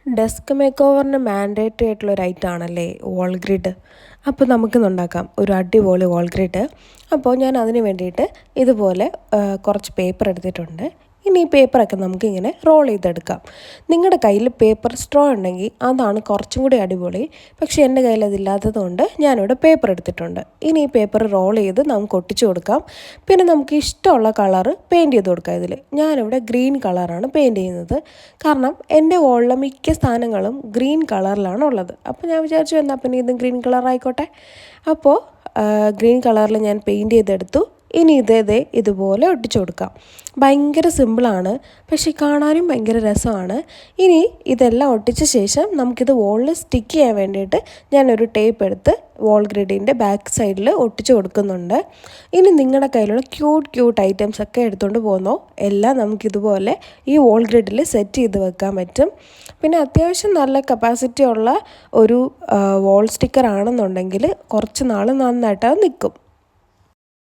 Desk make ഓവറിന് mandatory ആയിട്ടുള്ള ഒരു item ആണല്ലേ വോൾ ഗ്രിഡ്. അപ്പോൾ നമുക്കിന്ന് ഉണ്ടാക്കാം ഒരു അടിപൊളി വോൾ ഗ്രിഡ്. അപ്പോൾ ഞാൻ അതിന് വേണ്ടിയിട്ട് ഇതുപോലെ കുറച്ച് പേപ്പർ എടുത്തിട്ടുണ്ട്. ഇനി ഈ പേപ്പറൊക്കെ നമുക്കിങ്ങനെ റോൾ ചെയ്തെടുക്കാം. നിങ്ങളുടെ കയ്യിൽ പേപ്പർ സ്ട്രോ ഉണ്ടെങ്കിൽ അതാണ് കുറച്ചും കൂടി അടിപൊളി. പക്ഷേ എൻ്റെ കയ്യിൽ അതില്ലാത്തത് കൊണ്ട് ഞാനിവിടെ പേപ്പർ എടുത്തിട്ടുണ്ട്. ഇനി ഈ പേപ്പർ റോൾ ചെയ്ത് നമുക്ക് ഒട്ടിച്ചു കൊടുക്കാം. പിന്നെ നമുക്ക് ഇഷ്ടമുള്ള കളറ് പെയിൻറ്റ് ചെയ്ത് കൊടുക്കാം. ഇതിൽ ഞാനിവിടെ ഗ്രീൻ കളറാണ് പെയിൻറ്റ് ചെയ്യുന്നത്. കാരണം എൻ്റെ വോളിലെ മിക്ക സ്ഥാനങ്ങളും ഗ്രീൻ കളറിലാണ് ഉള്ളത്. അപ്പോൾ ഞാൻ വിചാരിച്ചു എന്നാൽ പിന്നെ ഇതും ഗ്രീൻ കളർ ആയിക്കോട്ടെ. അപ്പോൾ ഗ്രീൻ കളറിൽ ഞാൻ പെയിൻറ്റ് ചെയ്തെടുത്തു. ഇനി ഇതുപോലെ ഒട്ടിച്ചു കൊടുക്കാം. ഭയങ്കര സിമ്പിളാണ്, പക്ഷേ കാണാനും ഭയങ്കര രസമാണ്. ഇനി ഇതെല്ലാം ഒട്ടിച്ച ശേഷം നമുക്കിത് വോളിൽ സ്റ്റിക്ക് ചെയ്യാൻ വേണ്ടിയിട്ട് ഞാനൊരു ടേപ്പ് എടുത്ത് വോൾ ഗ്രിഡിൻ്റെ ബാക്ക് സൈഡിൽ ഒട്ടിച്ചു കൊടുക്കുന്നുണ്ട്. ഇനി നിങ്ങളുടെ കയ്യിലുള്ള ക്യൂട്ട് ഐറ്റംസ് ഒക്കെ എടുത്തുകൊണ്ട് പോകുന്നോ എല്ലാം നമുക്കിതുപോലെ ഈ വോൾ ഗ്രിഡിൽ സെറ്റ് ചെയ്ത് വെക്കാൻ പറ്റും. പിന്നെ അത്യാവശ്യം നല്ല കപ്പാസിറ്റി ഉള്ള ഒരു വോൾ സ്റ്റിക്കർ ആണെന്നുണ്ടെങ്കിൽ കുറച്ച് നാൾ നന്നായിട്ട് അത് നിൽക്കും.